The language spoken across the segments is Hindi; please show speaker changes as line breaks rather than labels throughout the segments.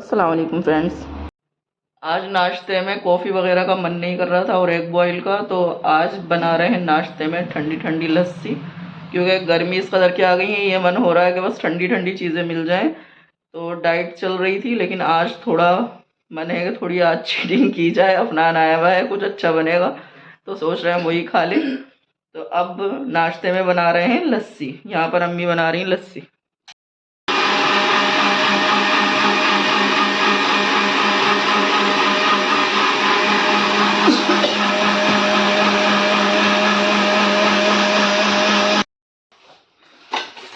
अस्सलाम वालेकुम फ्रेंड्स। आज नाश्ते में कॉफ़ी वगैरह का मन नहीं कर रहा था और एग बॉईल का, तो आज बना रहे हैं नाश्ते में ठंडी ठंडी लस्सी। क्योंकि गर्मी इस कदर की आ गई है, ये मन हो रहा है कि बस ठंडी ठंडी चीज़ें मिल जाएं। तो डाइट चल रही थी, लेकिन आज थोड़ा मन है कि थोड़ी आज चीटिंग की जाए। अफनान आया हुआ है, कुछ अच्छा बनेगा तो सोच रहे हैं वही खा लें। तो अब नाश्ते में बना रहे हैं लस्सी। यहाँ पर अम्मी बना रही हैं लस्सी।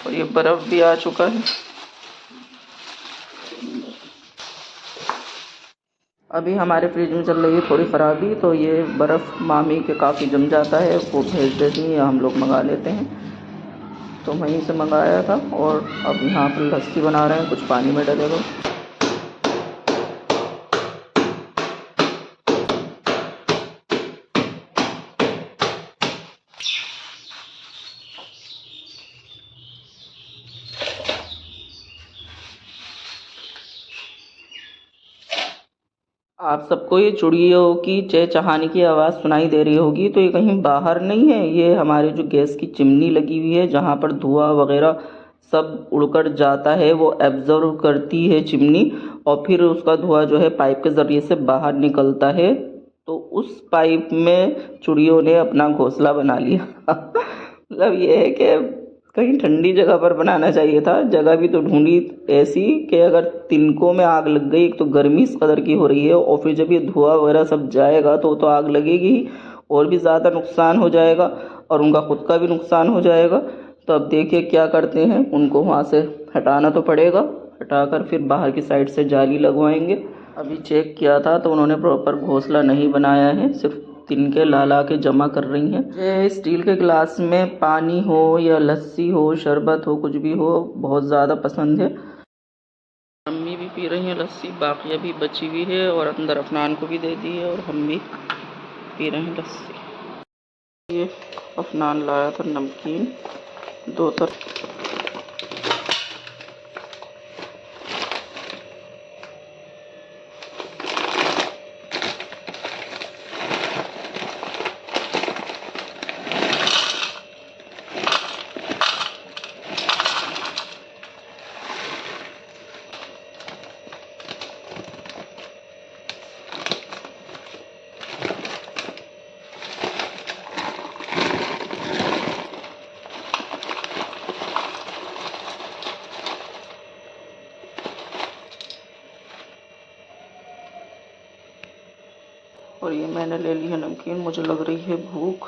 और ये बर्फ़ भी आ चुका है। अभी हमारे फ्रिज में चल रही है थोड़ी ख़राबी, तो ये बर्फ़ मामी के काफ़ी जम जाता है, वो भेज देती हैं या हम लोग मंगा लेते हैं। तो वहीं से मंगाया था और अब यहाँ पर लस्सी बना रहे हैं, कुछ पानी में डले हुए। आप सबको ये चिड़ियों की चहचहाने की आवाज़ सुनाई दे रही होगी, तो ये कहीं बाहर नहीं है, ये हमारे जो गैस की चिमनी लगी हुई है, जहाँ पर धुआं वगैरह सब उड़कर जाता है, वो एब्जॉर्व करती है चिमनी और फिर उसका धुआं जो है पाइप के ज़रिए से बाहर निकलता है। तो उस पाइप में चिड़ियों ने अपना घोंसला बना लिया। मतलब ये है कि कहीं ठंडी जगह पर बनाना चाहिए था। जगह भी तो ढूंढी ऐसी कि अगर तिनकों में आग लग गई, एक तो गर्मी इस कदर की हो रही है और फिर जब ये धुआं वगैरह सब जाएगा तो आग लगेगी ही, और भी ज़्यादा नुकसान हो जाएगा और उनका खुद का भी नुकसान हो जाएगा। तो अब देखिए क्या करते हैं, उनको वहाँ से हटाना तो पड़ेगा। हटाकर फिर बाहर की साइड से जाली लगवाएंगे। अभी चेक किया था तो उन्होंने प्रॉपर घोंसला नहीं बनाया है, सिर्फ तिनके ला ला के जमा कर रही हैं। ये स्टील के गिलास में पानी हो या लस्सी हो, शरबत हो, कुछ भी हो, बहुत ज़्यादा पसंद है। अम्मी भी पी रही हैं लस्सी, बाकी अभी बची हुई है और अंदर अफनान को भी दे दी है और हम भी पी रहे हैं लस्सी। ये अफनान लाया था नमकीन 2 तरह। और ये मैंने ले ली है नमकीन। मुझे लग रही है भूख।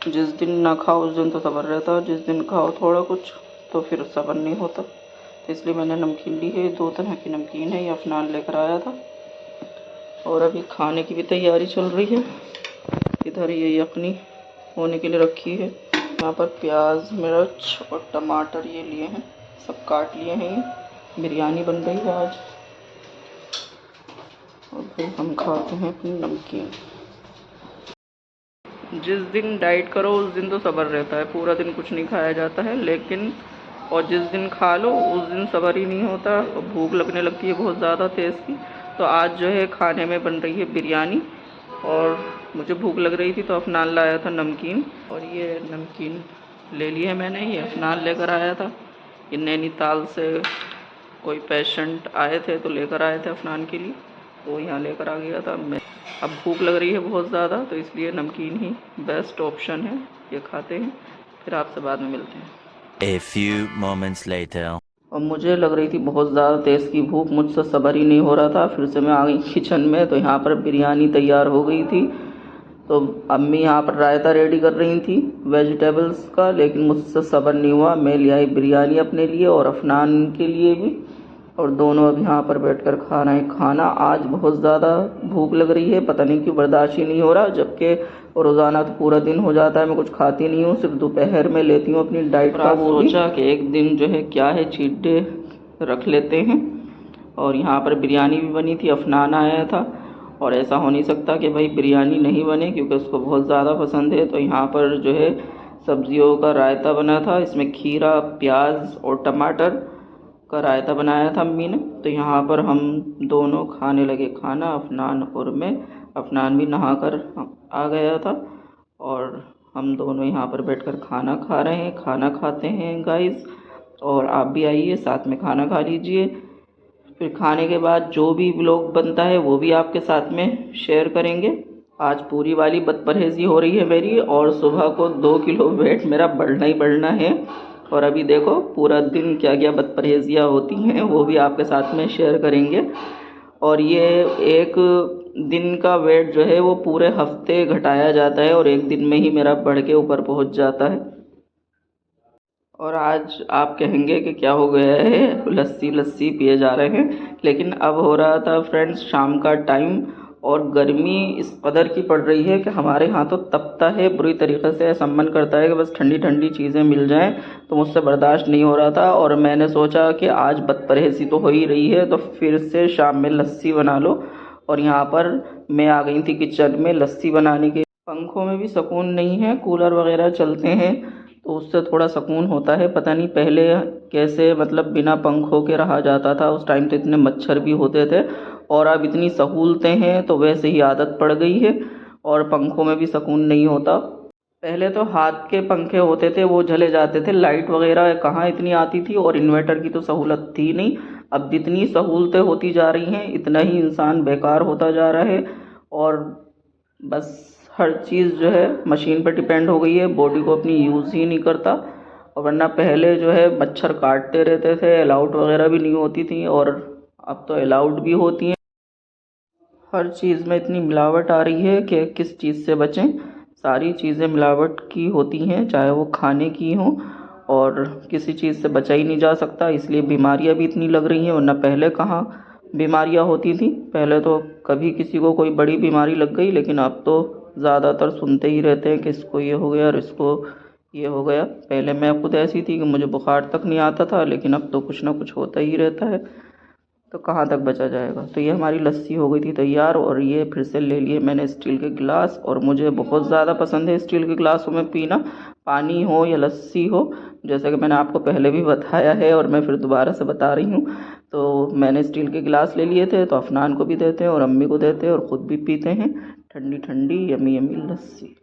जिस दिन ना खाओ उस दिन तो सब्र रहता है, जिस दिन खाओ थोड़ा कुछ तो फिर सब्र नहीं होता। तो इसलिए मैंने नमकीन ली है। 2 तरह की नमकीन है, ये अफनान लेकर आया था। और अभी खाने की भी तैयारी चल रही है। इधर ये यखनी होने के लिए रखी है। यहाँ पर प्याज, मिर्च और टमाटर ये लिए हैं, सब काट लिए हैं। ये बिरयानी बन रही है आज। और फिर हम खाते हैं अपनी नमकीन। जिस दिन डाइट करो उस दिन तो सब्र रहता है, पूरा दिन कुछ नहीं खाया जाता है, लेकिन और जिस दिन खा लो उस दिन सब्र ही नहीं होता, भूख लगने लगती है बहुत ज़्यादा तेज़ की। तो आज जो है खाने में बन रही है बिरयानी और मुझे भूख लग रही थी तो अफनान लाया था नमकीन। और ये नमकीन ले ली है मैंने, ये अफनान लेकर आया था। ये नैनीताल से कोई पेशेंट आए थे तो लेकर आए थे अफनान के लिए, तो यहाँ लेकर आ गया था मैं। अब भूख लग रही है बहुत ज़्यादा, तो इसलिए नमकीन ही बेस्ट ऑप्शन है, ये खाते हैं। फिर आपसे बाद में मिलते हैं।
A few moments later.
और मुझे लग रही थी बहुत ज़्यादा तेज़ की भूख, मुझसे सब्र ही नहीं हो रहा था। फिर से मैं आ गई किचन में, तो यहाँ पर बिरयानी तैयार हो गई थी। तो अम्मी यहाँ पर रायता रेडी कर रही थी वेजिटेबल्स का, लेकिन मुझसे सब्र नहीं हुआ। मैं ले आई बिरयानी अपने लिए और अफनान के लिए भी, और दोनों अब यहाँ पर बैठकर खा रहे हैं खाना। आज बहुत ज़्यादा भूख लग रही है, पता नहीं क्यों बर्दाश्त ही नहीं हो रहा, जबकि रोज़ाना तो पूरा दिन हो जाता है मैं कुछ खाती नहीं हूँ, सिर्फ दोपहर में लेती हूँ अपनी डाइट का। वो सोचा कि एक दिन जो है क्या है, चीट डे रख लेते हैं। और यहाँ पर बिरयानी भी बनी थी, अफनान आया था, और ऐसा हो नहीं सकता कि भाई बिरयानी नहीं बने, क्योंकि उसको बहुत ज़्यादा पसंद है। तो यहाँ पर जो है सब्जियों का रायता बना था, इसमें खीरा, प्याज और टमाटर का रायता बनाया था अम्मी ने। तो यहाँ पर हम दोनों खाने लगे खाना, अफनान और मैं। अफनान भी नहा कर आ गया था और हम दोनों यहाँ पर बैठकर खाना खा रहे हैं, खाना खाते हैं गाइस। और आप भी आइए, साथ में खाना खा लीजिए। फिर खाने के बाद जो भी व्लॉग बनता है वो भी आपके साथ में शेयर करेंगे। आज पूरी वाली बदपरहेज़ी हो रही है मेरी, और सुबह को 2 किलो वेट मेरा बढ़ना ही बढ़ना है। और अभी देखो पूरा दिन क्या क्या बदपरहेज़ियाँ होती हैं वो भी आपके साथ में शेयर करेंगे। और ये एक दिन का वेट जो है वो पूरे हफ्ते घटाया जाता है और एक दिन में ही मेरा बढ़ के ऊपर पहुंच जाता है। और आज आप कहेंगे कि क्या हो गया है, लस्सी लस्सी पिए जा रहे हैं। लेकिन अब हो रहा था फ्रेंड्स शाम का टाइम, और गर्मी इस कदर की पड़ रही है कि हमारे यहाँ तो तपता है बुरी तरीक़े से। ऐसा मन करता है कि बस ठंडी ठंडी चीज़ें मिल जाएं, तो मुझसे बर्दाश्त नहीं हो रहा था। और मैंने सोचा कि आज बदपरहेज़ी तो हो ही रही है तो फिर से शाम में लस्सी बना लो। और यहाँ पर मैं आ गई थी किचन में लस्सी बनाने के। पंखों में भी सुकून नहीं है, कूलर वगैरह चलते हैं तो उससे थोड़ा सुकून होता है। पता नहीं पहले कैसे मतलब बिना पंखों के रहा जाता था, उस टाइम तो इतने मच्छर भी होते थे। और अब इतनी सहूलतें हैं तो वैसे ही आदत पड़ गई है और पंखों में भी सुकून नहीं होता। पहले तो हाथ के पंखे होते थे वो झले जाते थे, लाइट वगैरह कहाँ इतनी आती थी, और इन्वर्टर की तो सहूलत थी नहीं। अब जितनी सहूलतें होती जा रही हैं इतना ही इंसान बेकार होता जा रहा है। और बस हर चीज़ जो है मशीन पर डिपेंड हो गई है, बॉडी को अपनी यूज़ ही नहीं करता। और वरना पहले जो है मच्छर काटते रहते थे, अलाउट वगैरह भी नहीं होती थी, और अब तो अलाउड भी होती हैं। हर चीज़ में इतनी मिलावट आ रही है कि किस चीज़ से बचें। सारी चीज़ें मिलावट की होती हैं, चाहे वो खाने की हों, और किसी चीज़ से बचा ही नहीं जा सकता। इसलिए बीमारियां भी इतनी लग रही हैं, वरना पहले कहाँ बीमारियां होती थी। पहले तो कभी किसी को कोई बड़ी बीमारी लग गई, लेकिन अब तो ज़्यादातर सुनते ही रहते हैं कि इसको ये हो गया और इसको ये हो गया। पहले मैं खुद ऐसी थी कि मुझे बुखार तक नहीं आता था, लेकिन अब तो कुछ ना कुछ होता ही रहता है, तो कहाँ तक बचा जाएगा। तो ये हमारी लस्सी हो गई थी तैयार, और ये फिर से ले लिए मैंने स्टील के गिलास। और मुझे बहुत ज़्यादा पसंद है स्टील के गिलासों में पीना, पानी हो या लस्सी हो, जैसा कि मैंने आपको पहले भी बताया है और मैं फिर दोबारा से बता रही हूँ। तो मैंने स्टील के गिलास ले लिए थे, तो अफनान को भी देते हैं और अम्मी को देते हैं और ख़ुद भी पीते हैं ठंडी ठंडी यमी यमी लस्सी।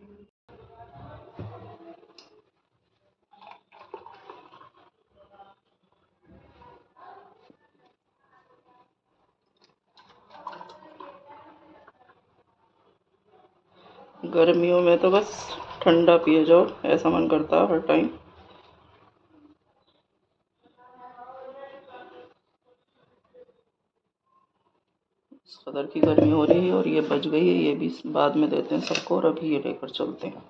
गर्मियों में तो बस ठंडा पिए जाओ ऐसा मन करता है हर टाइम। इस कदर की गर्मी हो रही है, और ये बच गई है, ये भी बाद में देते हैं सबको, और अभी ये लेकर चलते हैं।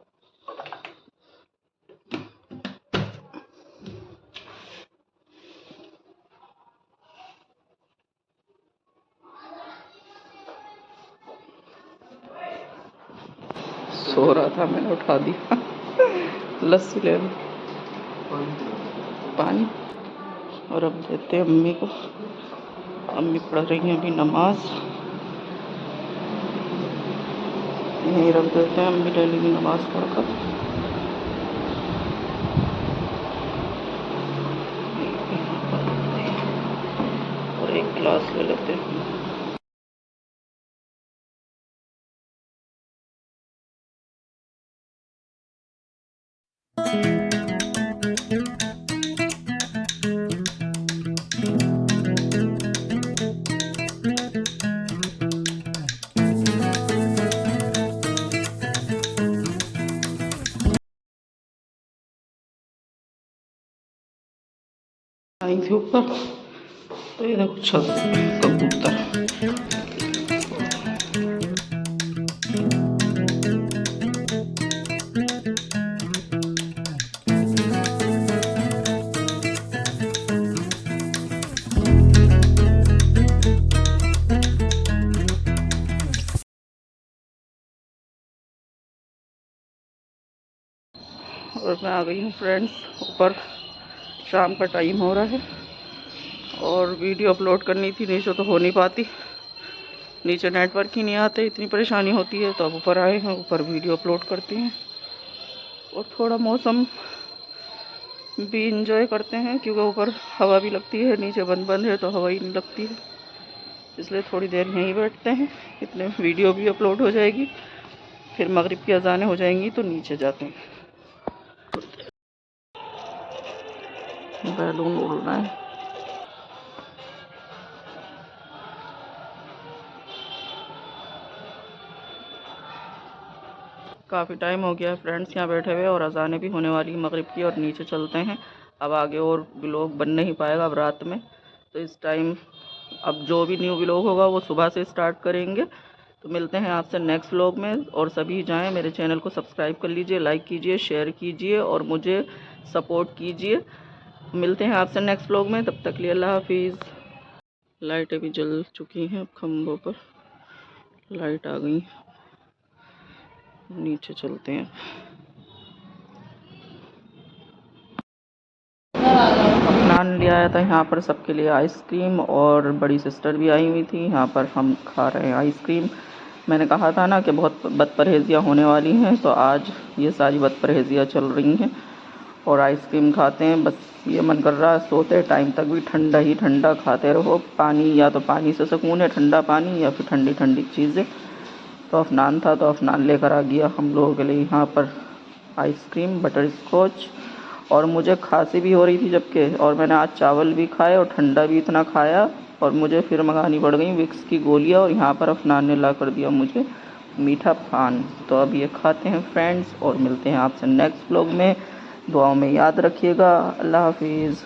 सो रहा था, मैंने उठा दिया। लस्सी ले लो, पानी। और अब देते हैं अम्मी को, अम्मी पढ़ रही हैं अभी नमाज। यहीं रख देते हैं, अम्मी ले लेंगी नमाज पढ़कर। और एक गिलास ले लेते हैं। आई थी ऊपर, तो ये देखो छत कबूतर। और मैं आ गई हूँ फ्रेंड्स ऊपर, शाम का टाइम हो रहा है और वीडियो अपलोड करनी थी, नीचे तो हो नहीं पाती, नीचे नेटवर्क ही नहीं आते, इतनी परेशानी होती है। तो अब ऊपर आए हैं, ऊपर वीडियो अपलोड करते हैं। और थोड़ा मौसम भी इंजॉय करते हैं, क्योंकि ऊपर हवा भी लगती है, नीचे बंद बंद है तो हवा ही नहीं लगती है, इसलिए थोड़ी देर यहीं बैठते हैं। इतने वीडियो भी अपलोड हो जाएगी, फिर मगरिब की अजानें हो जाएंगी तो नीचे जाते हैं। बैलून उड़ रहा है। काफ़ी टाइम हो गया है फ्रेंड्स यहाँ बैठे हुए, और अजानें भी होने वाली मगरिब की, और नीचे चलते हैं। अब आगे और व्लॉग बन नहीं पाएगा अब रात में, तो इस टाइम अब जो भी न्यू व्लॉग होगा वो सुबह से स्टार्ट करेंगे। तो मिलते हैं आपसे नेक्स्ट व्लॉग में, और सभी जाएं मेरे चैनल को सब्सक्राइब कर लीजिए, लाइक कीजिए, शेयर कीजिए और मुझे सपोर्ट कीजिए। मिलते हैं आपसे नेक्स्ट व्लॉग में, तब तक के लिए अल्लाह हाफिज़। लाइटें भी जल चुकी हैं, खम्भों पर लाइट आ गई। नीचे चलते हैं। अफनान ले आया था यहाँ पर सबके लिए आइसक्रीम, और बड़ी सिस्टर भी आई हुई थी। यहाँ पर हम खा रहे हैं आइसक्रीम। मैंने कहा था ना कि बहुत बदपरहेजियाँ होने वाली हैं, तो आज ये सारी बदपरहेजियाँ चल रही हैं और आइसक्रीम खाते हैं। बस ये मन कर रहा है सोते टाइम तक भी ठंडा ही ठंडा खाते रहो। पानी, या तो पानी से सुकून है, ठंडा पानी, या फिर ठंडी ठंडी चीज़ें। तो अफनान था तो अफनान लेकर आ गया हम लोगों के लिए यहाँ पर आइसक्रीम, बटर स्कॉच। और मुझे खांसी भी हो रही थी जबकि, और मैंने आज चावल भी खाए और ठंडा भी इतना खाया, और मुझे फिर मंगानी पड़ गई विक्स की गोलियाँ। और यहाँ पर अफनान ने ला कर दिया मुझे मीठा पान। तो अब ये खाते हैं फ्रेंड्स, और मिलते हैं आपसे नेक्स्ट व्लॉग में। दुआओं में याद रखिएगा। अल्लाह हाफिज़।